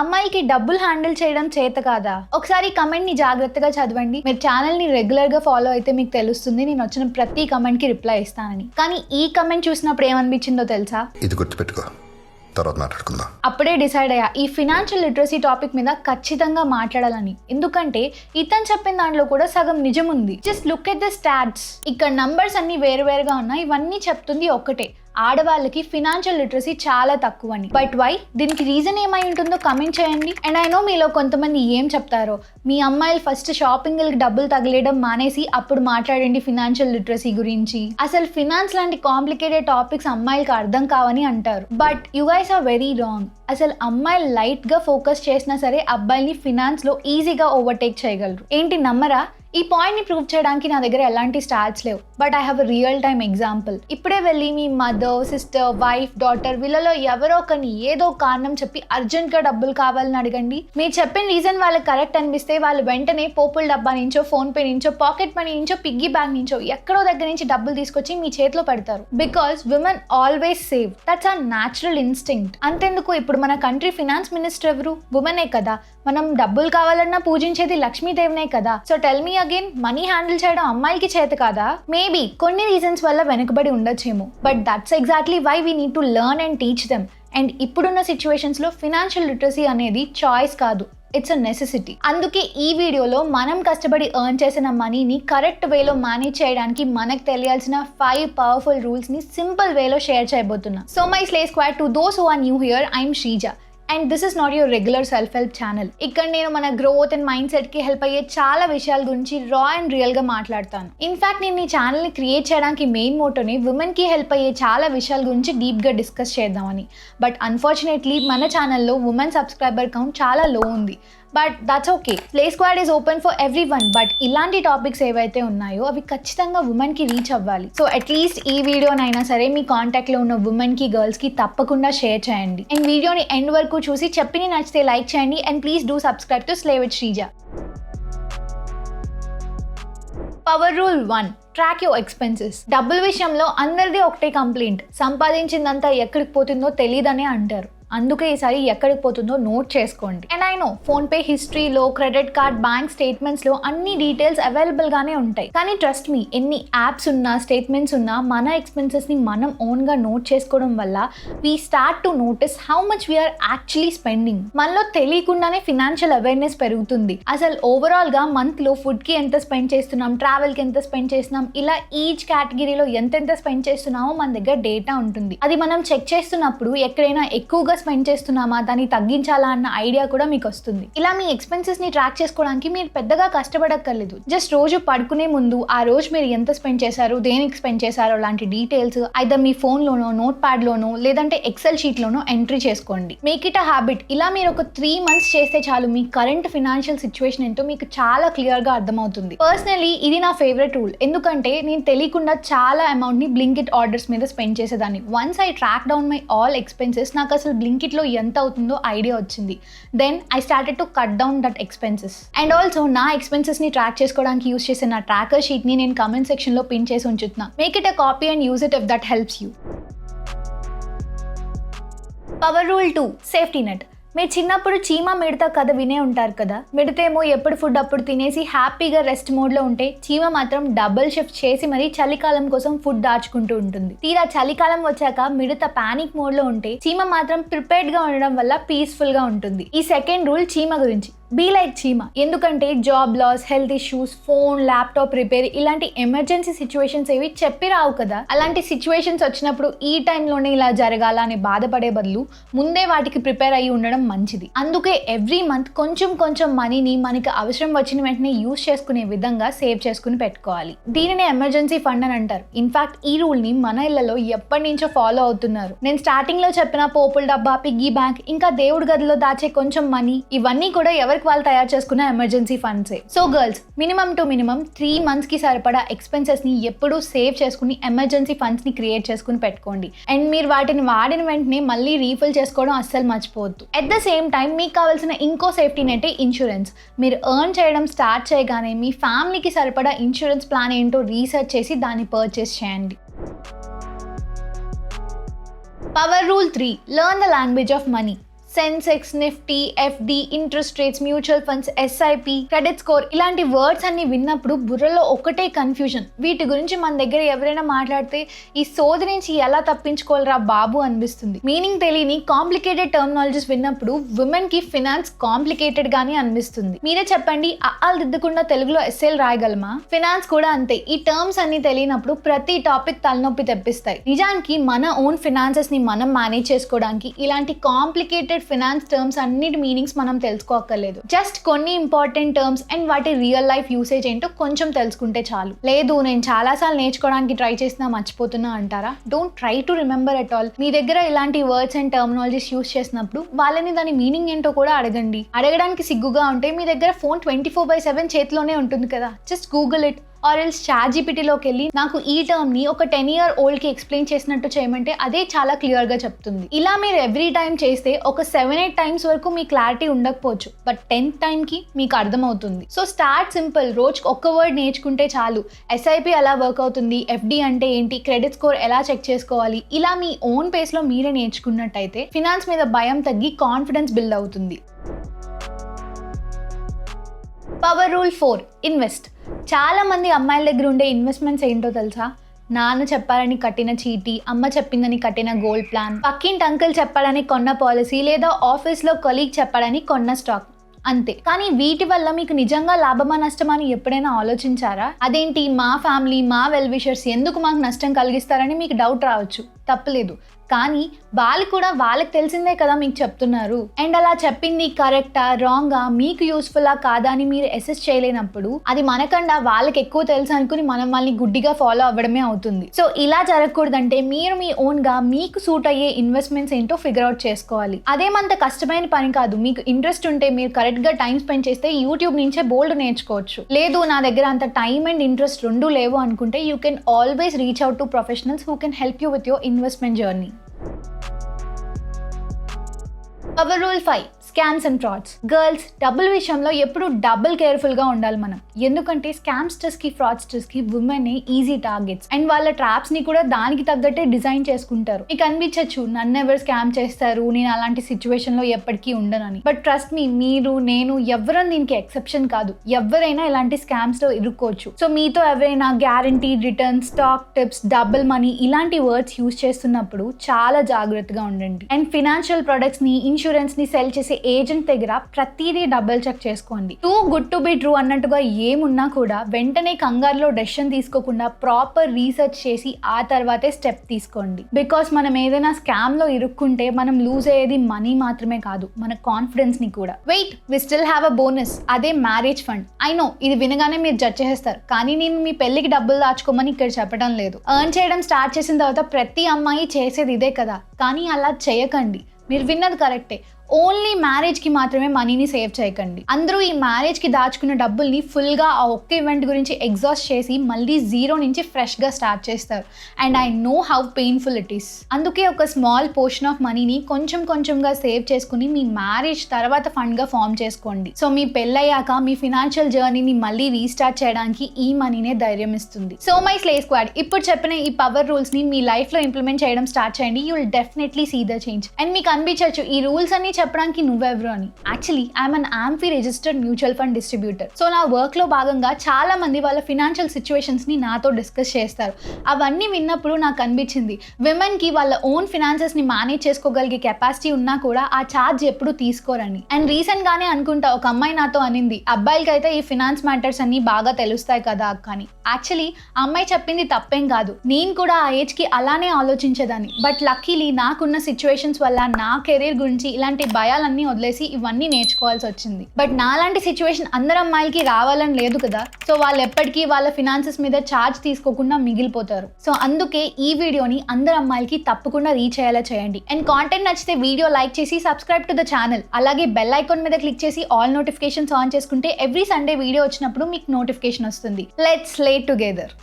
అమ్మాయికి డబ్బులు హ్యాండిల్ చేయడం చేత కాదా? ఒకసారి కమెంట్ ని జాగ్రత్తగా చదవండి. మీరు ఛానల్ ని రెగ్యులర్ గా ఫాలో అయితే మీకు తెలుస్తుంది నేను వచ్చిన ప్రతి కమెంట్ కి రిప్లై ఇస్తానని. కానీ ఈ కమెంట్ చూసినప్పుడు ఏమనిపించిందో తెలుసా? ఇది గుర్తుపెట్టుకో, తర్వాత మాట్లాడుకుందాం. అప్పుడే డిసైడ్ అయ్యా ఈ ఫినాన్షియల్ లిటరసీ టాపిక్ మీద ఖచ్చితంగా మాట్లాడాలని. ఎందుకంటే ఇతను చెప్పిన దాంట్లో కూడా సగం నిజం ఉంది. Just look at the stats. ఇక్కడ నంబర్స్ అన్ని వేరువేరుగా ఉన్నాయి. ఇవన్నీ చెప్తుంది ఒక్కటే, ఆడవాళ్ళకి ఫినాన్షియల్ లిటరసీ చాలా తక్కువ అని. But why? దీనికి రీజన్ ఏమై ఉంటుందో కమెంట్ చేయండి. అండ్ ఐ నో మీలో కొంతమంది ఏం చెప్తారో, మీ అమ్మాయిలు ఫస్ట్ షాపింగ్కి డబ్బులు తగిలేయడం మానేసి అప్పుడు మాట్లాడండి ఫినాన్షియల్ లిటరసీ గురించి. అసలు ఫినాన్స్ లాంటి కాంప్లికేటెడ్ టాపిక్స్ అమ్మాయిలకి అర్థం కావని అంటారు. But you guys are very wrong. అసలు అమ్మాయిలు లైట్ గా ఫోకస్ చేసినా సరే అబ్బాయిని ఫినాన్స్ లో ఈజీగా ఓవర్టేక్ చేయగలరు. ఏంటి నమ్మరా? ఈ పాయింట్ ని ప్రూవ్ చేయడానికి నా దగ్గర ఎలాంటి స్టాట్స్ లేవు. But I have a real time example. ఇప్పుడే వెళ్ళి మీ మదర్, సిస్టర్, వైఫ్, డాటర్ వీళ్ళలో ఎవరో ఒకరిని ఏదో కారణం చెప్పి అర్జెంట్ గా డబ్బులు కావాలని అడగండి. మీరు చెప్పిన రీజన్ వాళ్ళకి కరెక్ట్ అనిపిస్తే వాళ్ళు వెంటనే పోపుల డబ్బా నుంచో, ఫోన్ పే నుంచో, పాకెట్ మనీ నుంచో, పిగ్గీ బ్యాంక్ నుంచో ఎక్కడో దగ్గర నుంచి డబ్బులు తీసుకొచ్చి మీ చేతిలో పెడతారు. Because women always save. That's our natural instinct. అంతెందుకు, ఇప్పుడు మన కంట్రీ ఫినాన్స్ మినిస్టర్ ఎవరు? ఉమెనే కదా. మనం డబ్బులు కావాలన్నా పూజించేది లక్ష్మీదేవినే కదా. So tell me again, money handle చేయడం అమ్మాయికి చేత కాదా? మేబీ కొన్ని రీజన్స్ వల్ల వెనుకబడి ఉండొచ్చేమో. But that's exactly why we need to learn and teach them. And ఇప్పుడున్న సిచ్యువేషన్స్ లో ఫినాన్షియల్ లిటరసీ అనేది చాయిస్ కాదు, ఇట్స్ అ నెసెసిటీ. అందుకే ఈ వీడియోలో మనం కష్టపడి ఎర్న్ చేసిన మనీని కరెక్ట్ వేలో మేనేజ్ చేయడానికి మనకు తెలియాల్సిన 5 పవర్ఫుల్ రూల్స్ ని సింపుల్ వేలో షేర్ చేయబోతున్నా. So my slay squad, to those who are new here, I'm Sreeja. And this is not your regular self help channel. ఇక్కడ నేను మన గ్రోత్ అండ్ మైండ్ సెట్ కి హెల్ప్ అయ్యే చాలా విషయాల గురించి రా అండ్ రియల్ గా మాట్లాడతాను. ఇన్ఫాక్ట్ నేను ఈ ఛానల్ ని క్రియేట్ చేయడానికి మెయిన్ మోటోని ఉమెన్ కి హెల్ప్ అయ్యే చాలా విషయాల గురించి డీప్ గా డిస్కస్ చేద్దామని. బట్ అన్ఫార్చునేట్లీ మన ఛానల్లో ఉమెన్ సబ్స్క్రైబర్ కౌంట్ చాలా లో ఉంది. But that's okay. Play squad is open for every one. But ఇలాంటి టాపిక్స్ ఏవైతే ఉన్నాయో అవి ఖచ్చితంగా ఉమెన్ కి రీచ్ అవ్వాలి. సో అట్లీస్ట్ ఈ వీడియోనైనా సరే మీ కాంటాక్ట్ లో ఉన్న ఉమెన్ కి, గర్ల్స్ కి తప్పకుండా షేర్ చేయండి. అండ్ వీడియోని ఎండ్ వరకు చూసి చెప్పి నచ్చితే లైక్ చేయండి. And please do subscribe to slay with Sreeja. Power rule 1, track your expenses. డబ్బుల విషయంలో అందరిది ఒకటే కంప్లైంట్, సంపాదించిందంతా ఎక్కడికి పోతుందో తెలియదనే అంటారు. అందుకే ఈసారి ఎక్కడికి పోతుందో నోట్ చేసుకోండి. And I know phone pay హిస్టరీలో, క్రెడిట్ కార్డ్, బ్యాంక్ స్టేట్మెంట్స్ లో అన్ని డీటెయిల్స్ అవైలబుల్ గానే ఉంటాయి. కానీ ట్రస్ట్ మీ, ఎన్ని యాప్స్ ఉన్నా, స్టేట్మెంట్స్ ఉన్నా, మన ఎక్స్పెన్సెస్ ని మనం ఓన్ గా నోట్ చేసుకోవడం వల్ల we start to notice how much we're actually spending. మనలో తెలియకుండానే ఫినాన్షియల్ అవేర్నెస్ పెరుగుతుంది. అసలు ఓవరాల్ గా మంత్ లో ఫుడ్ కి ఎంత స్పెండ్ చేస్తున్నాం, ట్రావెల్ కి ఎంత స్పెండ్ చేస్తున్నాం, ఇలా ఈచ్ కేటగిరీలో ఎంతెంత స్పెండ్ చేస్తున్నామో మన దగ్గర డేటా ఉంటుంది. అది మనం చెక్ చేస్తున్నప్పుడు ఎక్కడైనా ఎక్కువగా స్పెండ్ చేస్తున్నామా, దాన్ని తగ్గించాలా అన్న ఐడియా కూడా మీకు వస్తుంది. ఇలా మీ ఎక్స్పెన్సెస్ ని ట్రాక్ చేసుకోవడానికి మీరు పెద్దగా కష్టపడక్కర్లేదు. జస్ట్ రోజు పడుకునే ముందు ఆ రోజు మీరు ఎంత స్పెండ్ చేశారు, దేనికి స్పెండ్ చేశారో లాంటి డీటెయిల్స్ ఐదర్ మీ ఫోన్ లోనో, నోట్ ప్యాడ్ లోనో, లేదంటే ఎక్సెల్ షీట్ లోనో ఎంట్రీ చేసుకోండి. Make it a habit. ఇలా మీరు ఒక 3 months చేస్తే చాలు, మీ కరెంట్ ఫినాన్షియల్ సిచ్యువేషన్ ఏంటో మీకు చాలా క్లియర్ గా అర్థమవుతుంది. పర్సనలీ ఇది నా ఫేవరెట్ రూల్. ఎందుకంటే నేను తెలియకుండా చాలా అమౌంట్ ని బ్లింకిట్ ఆర్డర్స్ మీద స్పెండ్ చేసేదాన్ని. Once I track down my all expenses, నాకు అసలు బ్లింకిట్ లో ఎంత అవుతుందో ఐడియా వచ్చింది. Then I started to cut down that expenses. And also నా ఎక్స్పెన్సెస్ ని ట్రాక్ చేసుకోవడానికి యూస్ చేసే నా ట్రాకర్ షీట్ ని నేను కమెంట్ సెక్షన్ లో పిన్ చేసి ఉంచుతున్నా. Make it a copy and use it if that helps you. Power rule 2, safety net. మీరు చిన్నప్పుడు చీమ మిడత కథ వినే ఉంటారు కదా. మిడతేమో ఎప్పుడు ఫుడ్ అప్పుడు తినేసి హ్యాపీగా రెస్ట్ మోడ్ లో ఉంటే, చీమ మాత్రం డబుల్ షిఫ్ట్ చేసి మరీ చలికాలం కోసం ఫుడ్ దాచుకుంటూ ఉంటుంది. తీరా చలికాలం వచ్చాక మిడత పానిక్ మోడ్ లో ఉంటే, చీమ మాత్రం ప్రిపేర్డ్ గా ఉండడం వల్ల పీస్ఫుల్ గా ఉంటుంది. ఈ సెకండ్ రూల్ చీమ గురించి. బీ లైక్ చీమ. ఎందుకంటే job loss, health issues, phone, laptop repair ఇలాంటి ఎమర్జెన్సీ సిచ్యువేషన్స్ ఏవి చెప్పి రావు కదా. అలాంటి సిచ్యువేషన్స్ వచ్చినప్పుడు ఈ టైంలోనే ఇలా జరగాల అని బాధపడే బదులు ముందే వాటికి ప్రిపేర్ అయ్యి ఉండడం మంచిది. అందుకే ఎవ్రీ మంత్ కొంచెం కొంచెం మనీని మనకి అవసరం వచ్చిన వెంటనే యూస్ చేసుకునే విధంగా సేవ్ చేసుకుని పెట్టుకోవాలి. దీనినే ఎమర్జెన్సీ ఫండ్ అని అంటారు. ఇన్ఫాక్ట్ ఈ రూల్ ని మన ఇళ్లలో ఎప్పటి నుంచో ఫాలో అవుతున్నారు. నేను స్టార్టింగ్ లో చెప్పిన పోపుల డబ్బా, పిగ్గీ బ్యాంక్, ఇంకా దేవుడి గదిలో దాచే కొంచెం మనీ, ఇవన్నీ కూడా ఎవరికి వాళ్ళు తయారు చేసుకున్న ఎమర్జెన్సీ ఫండ్సే. So girls, minimum to minimum 3 months కి సరిపడా ఎక్స్పెన్సెస్ ని ఎప్పుడూ సేవ్ చేసుకుని ఎమర్జెన్సీ ఫండ్స్ ని క్రియేట్ చేసుకుని పెట్టుకోండి. అండ్ మీరు వాటిని వాడిన వెంటనే మళ్ళీ రీఫిల్ చేసుకోవడం అస్సలు మర్చిపోవద్దు. అట్ ద సేమ్ టైం మీకు కావాల్సిన ఇంకో సేఫ్టీ నెట్ ఇన్సూరెన్స్. మీరు ఎర్న్ చేయడం స్టార్ట్ చేయగానే మీ ఫ్యామిలీకి సరిపడా ఇన్సూరెన్స్ ప్లాన్ ఏంటో రీసెర్చ్ చేసి దాన్ని పర్చేస్ చేయండి. Power rule 3, learn the language of money. Sensex, Nifty, FD, interest rates, mutual funds, SIP, credit score ఇలాంటి వర్డ్స్ అన్ని విన్నప్పుడు బుర్రలో ఒకటే కన్ఫ్యూజన్. వీటి గురించి మన దగ్గర ఎవరైనా మాట్లాడితే ఈ సోది నుంచి ఎలా తప్పించుకోవాలరా బాబు అనిపిస్తుంది. మీనింగ్ తెలియని కాంప్లికేటెడ్ టర్మినాలజీస్ విన్నప్పుడు విమెన్ కి ఫినాన్స్ కాంప్లికేటెడ్ గానే అనిపిస్తుంది. మీరే చెప్పండి, అఆలు దిద్దకుండా తెలుగులో ఎస్సేలు రాయగలమా? ఫినాన్స్ కూడా అంతే. ఈ టర్మ్స్ అన్ని తెలియనప్పుడు ప్రతి టాపిక్ తలనొప్పి తెప్పిస్తాయి. నిజానికి మన ఓన్ ఫినాన్సెస్ ని మనం మేనేజ్ చేసుకోవడానికి ఇలాంటి కాంప్లికేటెడ్ ఫినాన్స్ టర్మ్స్ అన్నిటి మీనింగ్స్ మనం తెలుసుకోక్కర్లేదు. జస్ట్ కొన్ని ఇంపార్టెంట్ టర్మ్స్ అండ్ వాటి రియల్ లైఫ్ యూసేజ్ ఏంటో కొంచెం తెలుసుకుంటే చాలు. లేదు నేను చాలాసార్లు నేర్చుకోవడానికి ట్రై చేసినా మర్చిపోతున్నా అంటారా? Don't try to remember at all. మీ దగ్గర ఇలాంటి వర్డ్స్ అండ్ టర్మినాలజీస్ యూస్ చేసినప్పుడు వాళ్ళని దాని మీనింగ్ ఏంటో కూడా అడగండి. అడగడానికి సిగ్గుగా ఉంటే మీ దగ్గర ఫోన్ 24/7 చేతిలోనే ఉంటుంది కదా, just Google it or else ChatGPTలోకి వెళ్ళి నాకు ఈ టర్మ్ ని ఒక 10-year-old కి ఎక్స్ప్లెయిన్ చేసినట్టు చేయమంటే అదే చాలా క్లియర్ గా చెప్తుంది. ఇలా మీరు ఎవ్రీ టైం చేస్తే ఒక 7-8 టైమ్స్ వరకు మీ క్లారిటీ ఉండకపోవచ్చు, బట్ 10th టైం కి మీకు అర్థమవుతుంది. So start simple. రోజుకి ఒక్క వర్డ్ నేర్చుకుంటే చాలు. ఎస్ఐపి ఎలా వర్క్ అవుతుంది, ఎఫ్డి అంటే ఏంటి, క్రెడిట్ స్కోర్ ఎలా చెక్ చేసుకోవాలి, ఇలా మీ ఓన్ పేస్ లో మీరే నేర్చుకున్నట్టయితే ఫినాన్స్ మీద భయం తగ్గి కాన్ఫిడెన్స్ బిల్డ్ అవుతుంది. Power rule 4, invest. చాలా మంది అమ్మాయిల దగ్గర ఉండే ఇన్వెస్ట్మెంట్స్ ఏంటో తెలుసా? నాన్న చెప్పారని కట్టిన చీటీ, అమ్మ చెప్పిందని కట్టిన గోల్డ్ ప్లాన్, పక్కింటి అంకుల్ చెప్పాడని కొన్న పాలసీ, లేదా ఆఫీస్లో కొలీగ్ చెప్పాడని కొన్న స్టాక్, అంతే. కానీ వీటి వల్ల మీకు నిజంగా లాభమా నష్టమా అని ఎప్పుడైనా ఆలోచించారా? అదేంటి మా ఫ్యామిలీ మా వెల్ విషర్స్ ఎందుకు మాకు నష్టం కలిగిస్తారని మీకు డౌట్ రావచ్చు. తప్పలేదు, కానీ వాళ్ళు కూడా వాళ్ళకి తెలిసిందే కదా మీకు చెప్తున్నారు. అండ్ అలా చెప్పింది కరెక్టా రాంగా, మీకు యూస్ఫుల్లా కాదా అని మీరు అసెస్ చేయలేనప్పుడు అది మనకన్నా వాళ్ళకి ఎక్కువ తెలుసు అనుకుని మనం వాళ్ళని గుడ్డిగా ఫాలో అవ్వడమే అవుతుంది. సో ఇలా జరగకూడదంటే మీరు మీ ఓన్ గా మీకు సూట్ అయ్యే ఇన్వెస్ట్మెంట్స్ ఏంటో ఫిగర్ అవుట్ చేసుకోవాలి. అదేమంత కష్టమైన పని కాదు. మీకు ఇంట్రెస్ట్ ఉంటే మీరు కరెక్ట్ గా టైం స్పెండ్ చేస్తే యూట్యూబ్ నుంచే బోల్డ్ నేర్చుకోవచ్చు. లేదు నా దగ్గర అంత టైం అండ్ ఇంట్రెస్ట్ రెండూ లేవు అనుకుంటే you can always reach out to professionals who can help you with your investment journey. Power rule 5, scams and frauds. Girls, డబ్బుల విషయంలో ఎప్పుడు డబుల్ కేర్ఫుల్గా ఉండాలి మనం. ఎందుకంటే స్కామ్స్టర్స్కి ఫ్రాడ్స్టర్స్కి ఉమెనే ఈజీ టార్గెట్స్ అండ్ వాళ్ళ ట్రాప్స్ని కూడా దానికి తగ్గట్టే డిజైన్ చేసుకుంటారు. మీకు అనిపించచ్చు నన్ను ఎవరు స్కామ్ చేస్తారు, నేను అలాంటి సిచ్యువేషన్లో ఎప్పటికీ ఉండనని. బట్ ట్రస్ట్ మీ, మీరు నేను ఎవరైనా దీనికి ఎక్సెప్షన్ కాదు. ఎవరైనా ఇలాంటి స్కామ్స్లో ఇరుక్కోవచ్చు. సో మీతో ఎవరైనా guarantee return, stock tips, double money ఇలాంటి వర్డ్స్ యూజ్ చేస్తున్నప్పుడు చాలా జాగ్రత్తగా ఉండండి. అండ్ ఫినాన్షియల్ ప్రొడక్ట్స్ని, ఇన్సూరెన్స్ని సెల్ చేసే ఏజెంట్ దగ్గర ప్రతిదీ డబుల్ చెక్ చేసుకోండి. Too good to be true అన్నట్టుగా ఏమున్నా కూడా వెంటనే కంగారులో డెసిషన్ తీసుకోకుండా ప్రాపర్ రీసెర్చ్ చేసి ఆ తర్వాతే స్టెప్ తీసుకోండి. బికాస్ మనం ఏదైనా స్కామ్ లో ఇరుక్కుంటే మనం లూజ్ అయ్యేది మనీ మాత్రమే కాదు, మన కాన్ఫిడెన్స్ ని కూడా. Wait, we still have a bonus. అదే మ్యారేజ్ ఫండ్. ఐ నో ఇది వినగానే మీరు జడ్జ్ చేస్తారు, కానీ నేను మీ పెళ్లికి డబ్బులు దాచుకోమని ఇక్కడ చెప్పడం లేదు. ఎర్న్ చేయడం స్టార్ట్ చేసిన తర్వాత ప్రతి అమ్మాయి చేసేది ఇదే కదా, కానీ అలా చేయకండి. మీరు విన్నది కరెక్టే. ఓన్లీ మ్యారేజ్కి మాత్రమే మనీని సేవ్ చేయకండి. అందరూ ఈ మ్యారేజ్కి దాచుకున్న డబ్బుల్ని ఫుల్గా ఆ ఒక్క ఈవెంట్ గురించి ఎగ్జాస్ట్ చేసి మళ్ళీ జీరో నుంచి ఫ్రెష్గా స్టార్ట్ చేస్తారు. And I know how painful it is. అందుకే ఒక స్మాల్ పోర్షన్ ఆఫ్ మనీని కొంచెం కొంచెంగా సేవ్ చేసుకుని మీ మ్యారేజ్ తర్వాత ఫండ్గా ఫామ్ చేసుకోండి. సో మీ పెళ్ళయ్యాక మీ ఫినాన్షియల్ జర్నీని మళ్ళీ రీస్టార్ట్ చేయడానికి ఈ మనీనే ధైర్యం ఇస్తుంది. సో మై స్లే స్క్వాడ్, ఇప్పుడు చెప్పిన ఈ పవర్ రూల్స్ని మీ లైఫ్లో ఇంప్లిమెంట్ చేయడం స్టార్ట్ చేయండి. You will definitely see the change. And మీకు అనిపించవచ్చు ఈ రూల్స్ అన్ని చెప్పడానికి నువ్వెవరు అని. Actually I'm an AMFI registered mutual fund distributor. So నా వర్క్ లో భాగంగా చాలా మంది వాళ్ళ ఫినాన్షియల్ సిచ్యువేషన్స్ ని నాతో డిస్కస్ చేస్తారు. అవన్నీ విన్నప్పుడు నాకు అనిపించింది విమెన్ కి వాళ్ళ ఓన్ ఫినాన్సెస్ ని మేనేజ్ చేసుకోగలిగే కెపాసిటీ ఉన్నా కూడా ఆ ఛార్జ్ ఎప్పుడు తీసుకోరని. అండ్ రీసెంట్ గానే అనుకుంటా ఒక అమ్మాయి నాతో అనింది, అబ్బాయిలకైతే ఈ ఫినాన్స్ మ్యాటర్స్ అన్ని బాగా తెలుస్తాయి కదా అక్క అని. యాక్చువల్లీ ఆ అమ్మాయి చెప్పింది తప్పేం కాదు. నేను కూడా ఆ ఏజ్ కి అలానే ఆలోచించేదాన్ని. బట్ లక్కీలీ నాకున్న సిచ్యువేషన్స్ వల్ల నా కెరీర్ గురించి ఇలాంటి భయాలన్నీ వదిలేసి ఇవన్నీ నేర్చుకోవాల్సి వచ్చింది. బట్ నాలాంటి సిచ్యువేషన్ అందరు అమ్మాయిలకి రావాలని లేదు కదా. సో వాళ్ళు ఎప్పటికీ వాళ్ళ ఫినాన్సెస్ మీద ఛార్జ్ తీసుకోకుండా మిగిలిపోతారు. సో అందుకే ఈ వీడియోని అందరు అమ్మాయిలకి తప్పకుండా రీచ్ అయ్యేలా చేయండి. అండ్ కాంటెంట్ నచ్చితే వీడియో లైక్ చేసి సబ్స్క్రైబ్ టు ద ఛానల్. అలాగే బెల్ ఐకాన్ మీద క్లిక్ చేసి ఆల్ నోటిఫికేషన్స్ ఆన్ చేసుకుంటే ఎవ్రీ సండే వీడియో వచ్చినప్పుడు మీకు నోటిఫికేషన్ వస్తుంది. Let's slay together.